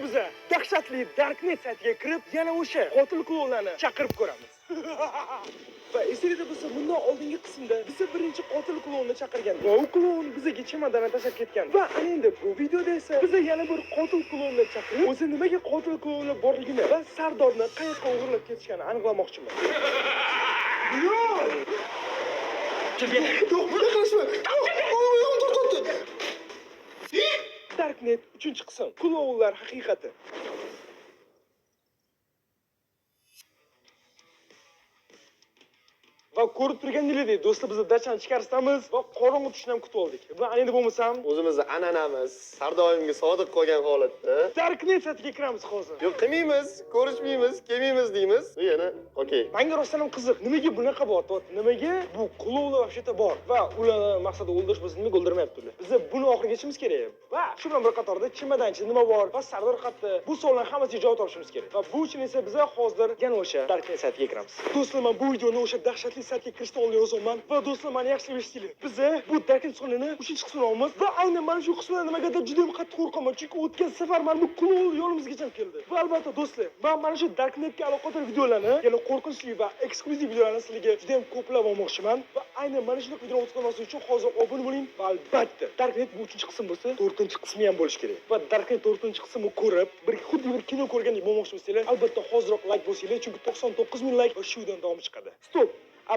biza dahshatli Darknet saytiga kirib, yana o'sha qotil klonlarni chaqirib ko'ramiz. Va esingizda bo'lsa, bundan oldingi qismda biza birinchi qotil klonni chaqirgan. Va u klon bizaga chemodanni tashlab ketgan. Va ana endi bu videoda esa biza yana bir qotil klonni chaqirib, o'zi nimaga qotil klonlar borligini va Sardorni qayoqqa o'g'irlab ketishganini aniqlamoqchimiz. Darknet 3-qism. Klonlar haqiqati. Va ko'rib turganingizdek, do'stlar, biz dachani chiqarishamiz va qorong'i tushni ham kutib oldik. Va endi bo'lmasam, o'zimizni an'anamiz, Sardoyimga sodiq qolgan holatda Darknet saytiga kiramiz hozir. yo'q, qilmaymiz, ko'rishmaymiz, kelmaymiz deymiz. Yana okey. Menga rostdan ham qiziq. Nimaga bunaqa bo'lyapti? Nimaga bu klonlar vaqtida bor va ularni maqsadi o'ldirish, biz nimaga o'ldirmayapti ular? Biz buni oxiriga yetishimiz kerak. Va shu bilan bir qatorda chemodanchi nima bor va Sardor qayerda? Bu savollarning hammasiga javob topishimiz kerak. Va bu uchun esa biz hozir yana o'sha Darknet saytiga kiramiz. Do'stlar, men bu videoni o'sha dahshatli saytga kirishdan oldin yozaman va do'stlar, meni yaxshi eshitinglar. Biz bu Darknet sonini 3-qismini olamiz va aynan mana shu qismdan nimagadir juda ham qattiq qo'rqaman, chunki o'tgan safar mana bu klon yonimizgacha keldi. Va albatta do'stlar, men mana shu Darknetga aloqador videolarni, ya'ni qo'rqinchli va eksklyuziv videolarni sizlarga juda ham ko'plab olmoqchiman va aynan mana shunday videolarni o'tkazmaslik uchun hozir obuna bo'ling va albatta Darknet bu 3-qism bo'lsa, 4-qismi ham bo'lishi kerak. Va Darknet 4-qismini ko'rib, xuddi bir kino ko'rgandek bo'lmoqchi bo'lsanglar, albatta hoziroq like bosinglar, chunki 99 ming like va shu videodan davom chiqadi. Stop.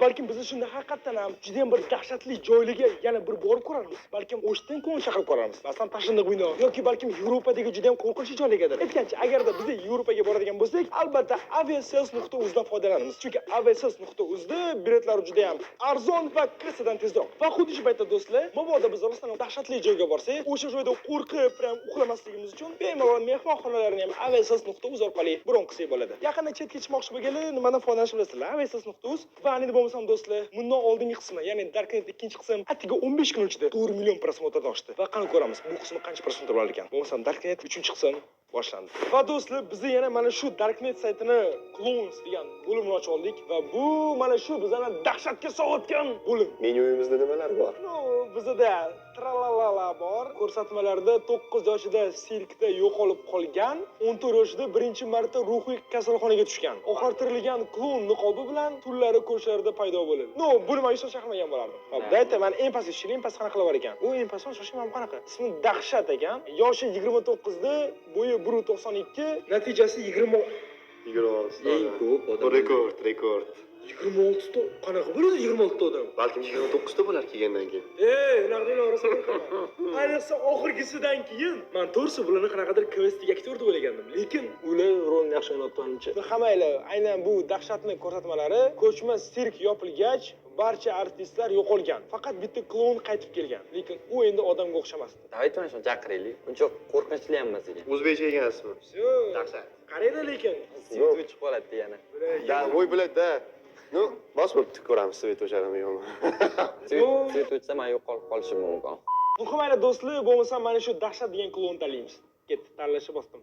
Balkim biz shunda haqiqatan ham juda ham bir dahshatli joylarga yana bir borib ko'ramiz. Balkim o'shdan klon chaqirib ko'ramiz. Masalan, Tashindiq bino yoki balkim Yevropadagi juda ham qo'rqinchli joylargadir. Aytgancha, agarda biz Yevropaga boradigan bo'lsak, albatta aviasales.uz dan foydalanamiz. Chunki aviasales.uzda biletlar juda ham arzon va kassadan tezroq. Va xuddi shu paytda do'stlar, mabodo biz rostdan ham dahshatli joyga borsak, o'sha joyda qo'rqib, ham uxlamasligimiz uchun bemalol mehmonxonalarni ham aviasales.uz orqali bron qilsak bo'ladi. Yaqinda chetga chiqmoqchi bo'lganlar nimadan foydalanish bilasizlar? aviasales.uz va bo'lmasam do'stlar, bundan oldingi qismi, ya'ni Darknet 2-qism attiga 15 kun ichida 4 million prosmotr oshdi. Va qani ko'ramiz, bu qismi qancha prosmotr olar ekan. Bo'lmasam Darknet 3-qism boshlandi. Va do'stlar, biz yana mana shu Darknet saytini Clones degan bo'limni ochib oldik va bu mana shu bizani dahshatga solayotgan bo'lim. Menyuyimizda nimalar bor? Bizda tralalala bor. Ko'rsatmalarda 9 yoshida sirkda yo'qolib qolgan, 14 yoshida birinchi marta ruhiy kasalxonaga tushgan. Oxir tirilgan klon niqobi bilan tunlari ko'chlarda paydo bo'ladi. Buni men hech chaqirmagan bo'lardim. Dayta, men eng past eshitdim, eng past qanaqa qilib ekan. U eng pastdan shoshimam qanaqa? Ismi dahshat ekan. Yoshi 29 da, bo'yi 1.92, natijasi 20. Eng ko'p odam. Rekord. 26 ta. Qanaqa bo'ladi 26 ta odam? Balkim 29 ta bo'lar kelgandan keyin. Ularning orasida ayniqsa oxirgisidan keyin men to'g'risi bularni qanaqadir kvestdagi aktyor deb o'ylagandim, lekin ular rolni yaxshi o'ynayotgancha. Hammanglar aynan bu dahshatli ko'rsatmalari ko'chma sirk yopilgach, barcha artistlar yo'qolgan. Faqat bitta klon qaytib kelgan, lekin u endi odamga o'xshamasdi. Davay mana shuni chaqiraylik. Uncha qo'rqinchli ham emas ekan. O'zbekcha egansizmi? Dahshat. Qarayda lekin. Svet chiqib qoladi yana. Da, voy biladi-da. Bosib ko'ramiz svet o'sharini yo'qmi. Svet o'chsa men yo'qolib qolishim mumkin. Muhimmayli do'stlar, bo'lmasa mana shu dahshat degan klon tanlaymiz. Ketdi, tanlashni bosdim.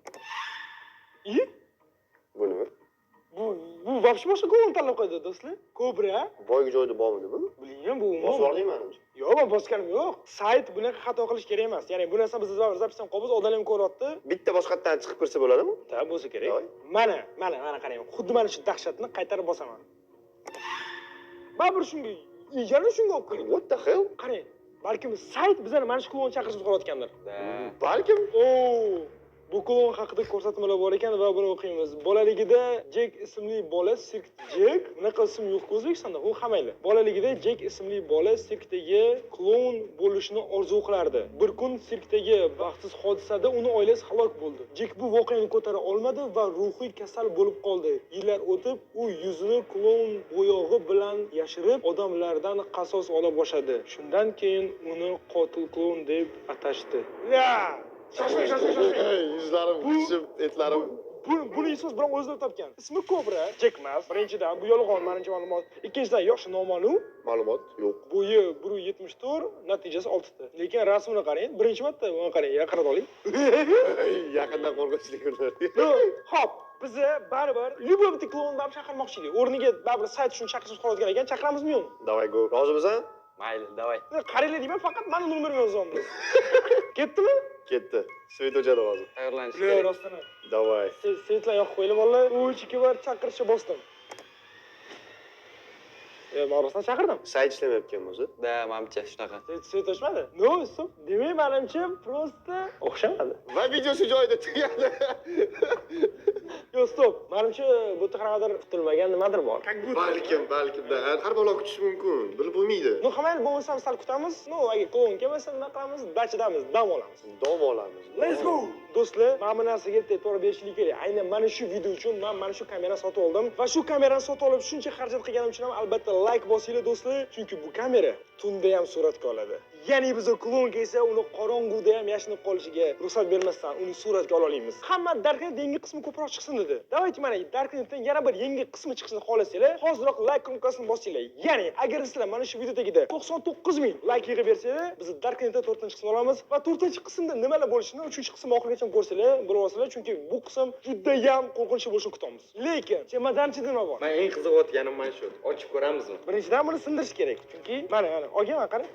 Bu nima? Bu vobshe boshqa klon tanlab qo'ydi do'stlar. Kobra. Boygi joyda bormi bu? Bilmayman, bu bosvorlik menimcha. Yo'q, men bosganim yo'q. Sayt bunaqa xato qilish kerak emas. Ya'ni bu narsa biz zapisdan qolamiz, odamlar ham ko'ryapti. Bitta boshqatdan chiqib kirsa bo'ladimi? Bo'lsa kerak. Mana qarang. Xuddi mana shu dahshatni qaytarib bosaman. Baribir shunga, yana shunga olib keling. What the hell? Qarang, balkim sayt bizani mana shu klon chaqirishni so'rayotgandir. Balkim. Bu klon haqida ko'rsatmalar bor ekan va buni o'qiymiz. Bolaligida Jek ismli bola sirk Jek, bunaqa ism yo'q O'zbekistonda. U hammanglar. Bolaligida Jek ismli bola sirkdagi klon bo'lishni orzu qilardi. Bir kun sirkdagi baxtsiz hodisada uni oilasi halok bo'ldi. Jek bu voqeani ko'tara olmadi va ruhiy kasal bo'lib qoldi. Yillar o'tib, u yuzini klon bo'yog'i bilan yashirib, odamlardan qasos ola boshladi. Shundan keyin uni qotil klon deb atashdi. Yuzlarim qisib, etlarim. Buni insoz bilan o'zini topgan. Ismi Kobra, Jek emas. Birinchidan bu yolg'on, menimcha ma'lumot. Ikkinchidan yoshi noma'lum. Ma'lumot yo'q. Bo'yi 1.74, natijasi 6 ta. Lekin rasmini qarang, birinchi marta buni qarang, yaqindan oling. Yaqindan qo'rqinchli kunlar. Xo'p, biz baribir любой bitta klonni chaqirmoqchi edik. O'rniga baribir sayt shuni chaqirishni xohlayotgan ekan, chaqiramizmi yo'qmi? Davay go. Rozimisan? Mayli, davay. Qaranglar deyman, faqat meni nomerimni yozyapmiz. Ketdimi? Ketdi. Sveto'ja hozir. Tayyorlanish Bular kerak. rostdan. Davay. Svetlar yoqib qo'yinglar bolalar. U ichki bor chaqirishga bosdim. Men rostdan chaqirdim. Sayt ishlamayotgan o'zi. Da, mamcha shunaqa. Svet ochmadi. No, stop. Demak, menimcha prosta o'xshamadi. Va videosi joyida tugadi. Yo, stop. Menimcha bu qanaqadir kutilmagan nimadir bor. Balkim, da. Har balo kutish mumkin. Bilib bo'lmaydi. No, hammayni bo'lmasam sal kutamiz. No, agar klon kelmasa nima qilamiz? Dachadamiz, dam olamiz. Dom olamiz. Let's go. Do'stlar, mana bu narsaga e'tibor berishlik kerak. Aynan mana shu video uchun men mana shu kamerani sotib oldim va shu kamerani sotib olib shuncha xarajat qilganim uchun ham albatta like bosinglar do'stlar, chunki bu kamera tunda ham suratga oladi. Ya'ni biz klon kelsa, uni qorong'uda ham yashinib qolishiga ruxsat bermasdan uni suratga ola olamiz. Hamma Darknet yangi qismi ko'proq chiqsin dedi. Davayki mana Darknetdan yana bir yangi qismi chiqishini xohlasanglar, hoziroq like knopkasini bosinglar. Ya'ni agar sizlar mana shu videodagida 99,000 like yig'ib bersanglar, biz Darknetda 4-qismni olamiz va 4-qismda nimalar bo'lishini 3-qism oxirigacha ko'rsanglar, bilib olsanglar, chunki bu qism juda ham qo'rqinchli bo'lishini kutamiz. Lekin, chemodanchi nima bor? Men eng qiziqayotganim mana shu. Ochib ko'ramizmi? Birinchidan buni sindirish kerak. Chunki mana olganman, qarang.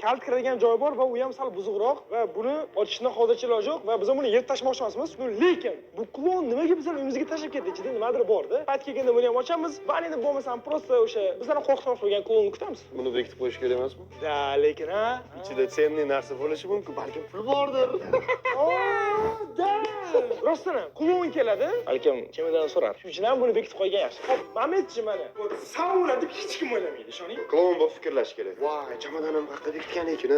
Kalt kiradigan joyi bor va u ham sal buzuqroq va buni ochishni hozircha iloji yo'q va biz buni yerga tashlamoqchi emasmiz. Lekin bu klon nimaga bizlar uyimizga tashlab ketdi? Ichida nimadir bor-da. Payt kelganda buni ham ochamiz va endi bo'lmasam prosta o'sha bizlarni qo'rqitmoqchi bo'lgan klonni kutamiz. Buni bekitib qo'yish kerak emasmi? Da, lekin ha. Ichida tsenli narsa bo'lishi mumkin, balki pul bordir. Da. Rostdan ham klon keladi. Balkim kimidan so'rar. Shuning uchun ham buni bekitib qo'ygan yaxshi. Xo'p, Mametchi mana. Sauna deb hech kim o'ylamaydi, ishoning. Klon bo'lib fikrlash kerak. Voy, chamodanim haqida bekitgan ekan.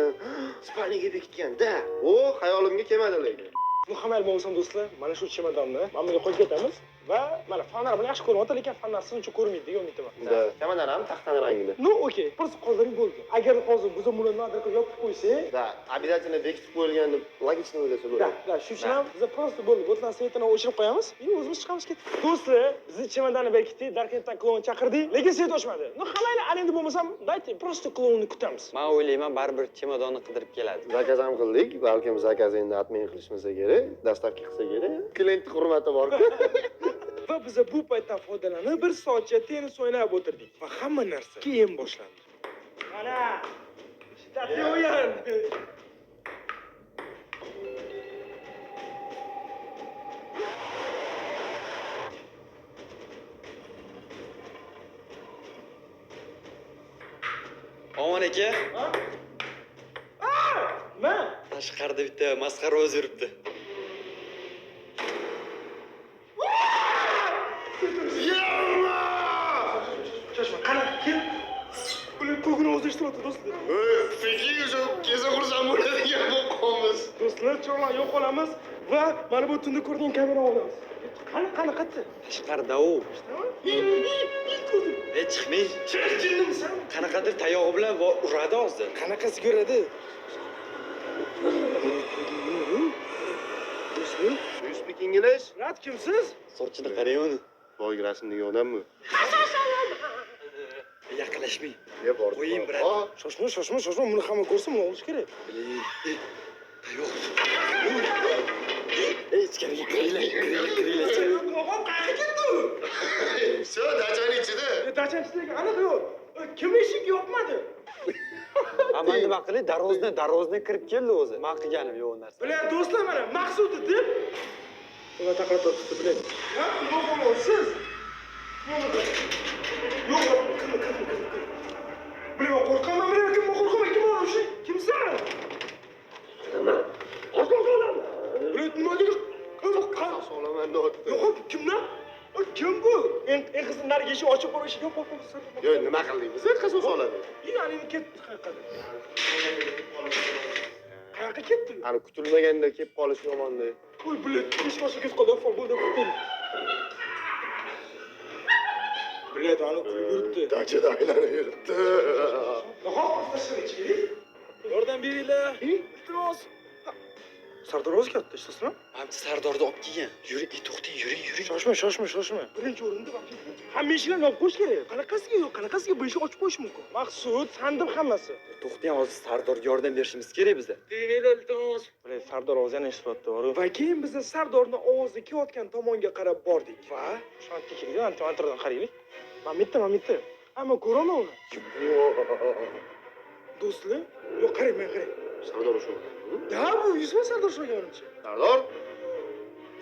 Spalniga bekitgan-da. O, xayolimga kelmadi lekin. Muhammad bo'lmasam do'stlar, mana shu chemodonni mana bunga qo'yib ketamiz va mana fanlar buni yaxshi ko'ryapti, lekin fanlar sizni uchun ko'rmaydi degan umiddaman. Da, chamodan ham taxtani rangida. No, okey. Просто qoldiring bo'ldi. Agar hozir biz buni nadir qilib yopib qo'ysak, Da, обязательно bekitib qo'yilgan deb logichni o'ylasa bo'ladi. da, shu uchun ham biz просто bo'ldi. Botlan svetini o'chirib qo'yamiz. И o'zimiz chiqamiz ketdik. Do'stlar, bizni chemodonni berkitdik, Darknetdan klon chaqirdik, lekin svet ochmadi. No, hammanglar endi bo'lmasam, dayte, просто klonni kutamiz. Men o'ylayman, baribir chemodonni qidirib keladi. Zakaz ham qildik, balkim zakaz endi atmen qilishmasa kerak, dastavka qilsa kerak. Klient hurmati bor-ku. Va biz bu paytdan foydalanib 1 soatcha tennis o'ynab o'tirdik va hamma narsa keyin boshlandi. Mana shiddatli o'yin. Omon aka, Nima? tashqarida bitta masxara o'z yuribdi. Shoshma, qani, kel. Ular ko'gini o'zlashtiryapti do'stlar. Fikri shu keza xursand bo'ladigan bo'lib qolamiz. Do'stlar, chorlar yo'q olamiz va mana bu tunda ko'rgan kamera olamiz. Qani, qayerda? Tashqarida u. Chiqmay. Chiqdingmisan? Qanaqadir tayog'i bilan uradi hozir. Qanaqasi ko'radi? Do'stlar, You speak English? Rat kimsiz? Sochini qarang uni. Boy rasmdagi odammi? Yaqinlashmang. Ne bor? Qo'ying, brat. Shoshma, buni hamma ko'rsin, buni olish kerak. Yo'q. Ichkariga kiringlar. Og'am qayerga ketdi? Все, dachani ichida. Dachanchilik aniq yo'q. Kim eshik yopmadi? Ammo nima qilay, darvozdan kirib keldi o'zi. Men qilganim yo'q narsa. Bilar do'stlar, mana maqsudi deb ular taqrat tutdi, bilan. Ha, nima bo'lasiz? Yo'q, Bilaman, qo'rqaman, kim qo'rqaman, kim bor o'sha? Kimsan? Qo'rqaman. Bilat nima dedi? Solaman notdi. Yo'q, kimdan? Kim bu? Eng qizim nariga eshik ochib qo'yishi yo'q, Yo, nima qildik biz? Qasos soladi. Ya'ni ketdi qayoqqa? Qayoqqa ketdi? Ani kutilmaganda kelib qolish yomon-da. Qo'y, bilat, eshik ochib ketib qoldi, fol bo'ldi, qo'y. Bilat, ani kulib yuribdi. Dachada aylanib yuribdi. Nahot tashlashchi. Yordam beringlar. Iltimos. Sardor o'zgartdi, eshitdingizmi? Hamchi Sardorni olib kelgan. Yuring, to'xtang, yuring. Shoshma. Birinchi o'rinda hamma eshiklarni yopib qo'yish kerak. Qanaqasiga bu eshik ochib qo'yish mumkin? Maqsud, sandim hammasi. To'xtang, hozir Sardorga yordam berishimiz kerak bizda. Beringlar, iltimos. Bilat, Sardor o'zini eshityapti, to'g'ri. Va keyin biz Sardorning ovozi kelayotgan tomonga qarab bordik. Va shuncha keldik, antardan qaraylik. Mammitda. Hamma ko'raman uni. Do'stlar, yo'q qarang, men qarang. Sardor Sho'g'on. Da bu yuzma Sardor Sho'g'onchi. Sardor?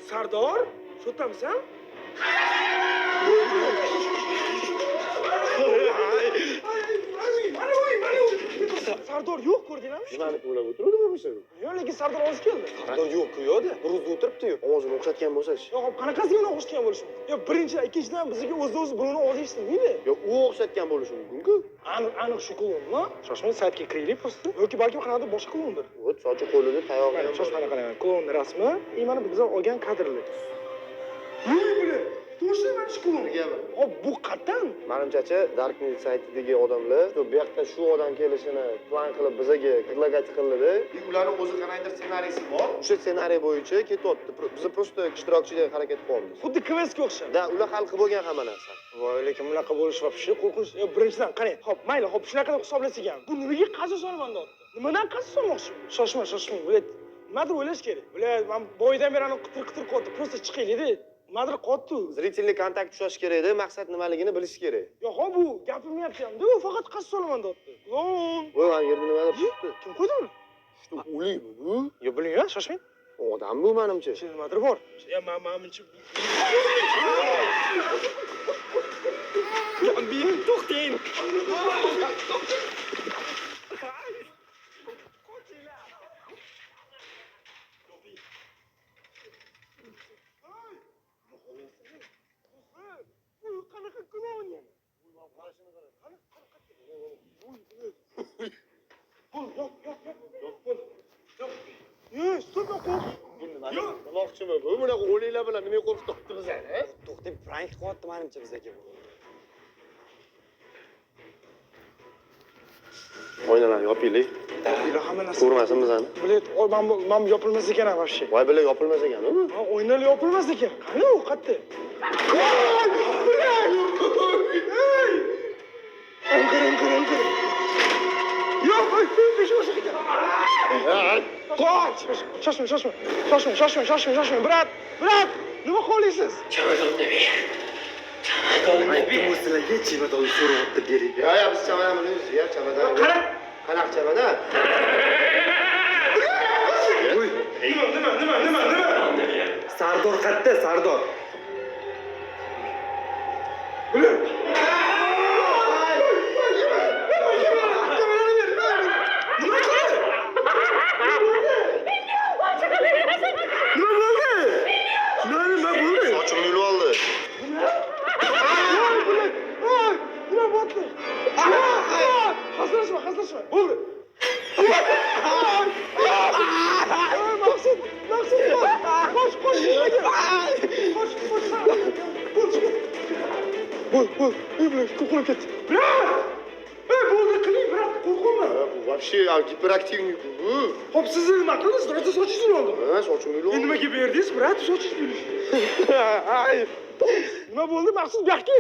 Sardor, shu yertamisan? Sardor yo'q, ko'rdinglarmi? Nimani o'ylab o'tiruvdim o'sha? Yo'q, lekin Sardor hozir keldi. Sardor yo'q-ku yo'qda. Bir o'zi o'tiribdi-yu. Ovozini o'xshatgan bo'lsa-chi? Yo'q, qanaqasiga uni o'xshatgan bo'lishi mumkin? Yo, birinchidan, ikkinchidan bizga o'z birovni ovozi eshitmaydi. Yo, u o'xshatgan bo'lishi mumkin-ku. Aniq shu klonmi? Shoshmay saytga kiraylik просто. Yoki balki qanaqadir boshqa klondir. O't, sochi qo'lida tayog'i ham. Shoshmay qarang, klon rasmi, mana bizlar olgan kadrlar. Voy bular, точно mana shu klon. Hop, bu qayerdan? Menimcha, Darknet saytidagi odamlar bu yoqda shu odam kelishini plan qilib bizaga predlagать qildi-da. Ularni o'zi qanaqadir ssenariysi bor. O'sha ssenariy bo'yicha ketyapti. Biz просто ishtirokchiga harakat qilyapmiz. Xuddi kvestga o'xshab. Da, ular hal qilib bo'lgan hamma narsa. Voy, lekin bunaqa bo'lishi вообще qo'rqinch. Birinchidan qarang, hop, mayli, hop, shunaqa deb hisoblasak ham. Bu nimaga qasos olmanda otdi? Nimadan qasos olmoqchi? Shoshma. Bular nimadir o'ylash kerak. Bular men boydan beri ani qitir qo'ydi. Просто chiqaylik-da. Nimadir qotdi. Zritellik kontakt ushlash kerak-da, maqsad nimaligini bilish kerak. Yo'q, bu gapirmayapti-da, u faqat qasos olmanda otdi. Klon. Voy, mana yerda nimadir chiqdi. Kim qo'ydi uni? Shu o'lik bu. Yo, bilmayman, shoshmang. Odam bu menimcha. Nimadir bor. Menimcha. Benim to'xtang. Qanaqa klon yana? Yo'q, stop, qo'rq. Demoqchimi bu? Bunaqa o'liklar bilan nima qo'rqitibdi bizani? To'xtab, prank qilyapti menimcha bizga bu. Oynalarni yopaylik. Hamma narsa Ko'rmasin bizani. Bilet, men yopilmas ekan вообще. Voy, bular yopilmas ekan-ku. O'yinlar yopilmas ekan. Qani u qayerda? Qarang. Yo'q, qoch! Shoshmang. Brat, nima qilyapsiz? Aytdim sizlarga chemadonni so'rayapti bering. Yo, biz chamadon bilamiz, ya chamadon. Qara. Qanaqa chamadon? Nima? Sardor qayerda? Sardor. Bular. Nima bo'ldi? Sochimni yulib oldi. Nima bo'ldi? Hazırlaşma. Bo'ldi. Maqsud. Qoch. Bo'l. Bilan qo'rqib ketdi. Bo'ldi, qiling, brat, qo'rqma. Bu вообще giperaktivnik bu. Hop, siz nima qildingiz? Rosa sochingizni oldi. Ha, sochimni yulib oldi. Nimaga berdingiz, brat? Sochingizni yulish. Nima bo'ldi? Maqsud bu yoqqa.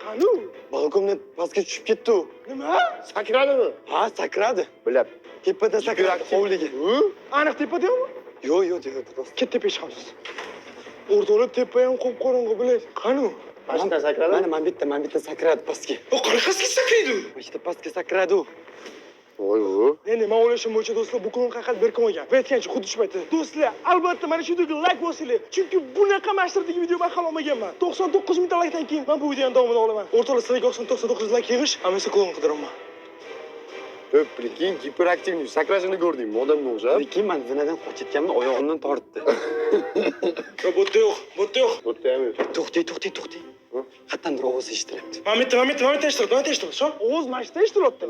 Qani? Balkondan pastga tushib ketdi u. Nima? Sakradimi? Ha, sakradi. Bilab. Tepada sakradi hovliga. Aniq tepadami? Yo'q, Ket tepaga chiqamiz. O'rtoqlar tepa ham qop-qorong'i bilasiz. Qani? Pastdan sakradimi? Mana bitta sakradi pastga. Qanaqasiga sakraydi? Mana bitta pastga sakradi u. Voy bu. Endi men o'ylashim bo'yicha do'stlar, bu klon qayerga berkin olgan. Va aytgancha xuddi shu paytda. Do'stlar, albatta mana shu videoga like bosinglar. Chunki bunaqa mashtardagi video men hali olmaganman. 99 ming likedan keyin men bu videoni davomida olaman. O'rtoqlar, sizlarga 99 like yig'ish, men esa klon qidiraman. Prikинь, giperaktivnik. Sakrashini ko'rdingmi? Odamga o'xshab. Lekin men zinadan qochayotganimda oyog'imdan tortdi. Bo'tda yo'q. Bo'tda ham yo'q. To'xtang. Qayerdandir ovoz eshitilyapti. Mana eshittirib. Shu ovoz mashta eshitilyapti.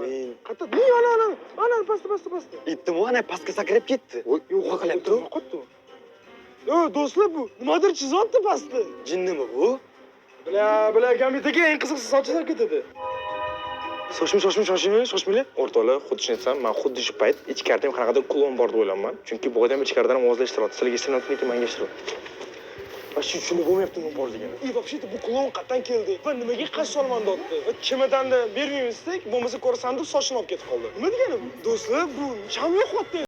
Qayerda? Ana, pastda. Aytdim-ku, ana pastga sakrab ketdi. Yo'q, qilyapti. Qotdi. Do'stlar, bu nimadir chizyapti pastda. Jinnimi bu? Bilar, gamitaga eng qiziqsiz sochlar ketadi. Shoshmanglar. O'rtoqlar, xuddi shuni aytsam, men xuddi shu payt ichkarida ham qanaqadir klon bor deb o'ylayman. Chunki bu odam ichkaridan ham ovozlar eshitiryapti. Sizlarga eshitiryapti, lekin menga eshitiryapti. Va shu tushunib bo'lmayapti nima borligini. Вообще-то bu klon qayerdan keldi? Va nimaga qasos olmanda otdi? Chemadonni bermaymiz desak, bo'lmasa ko'rasandu sochini olib ketib qoldi. Nima degani bu? Do'stlar, bu cham yo'qotdi.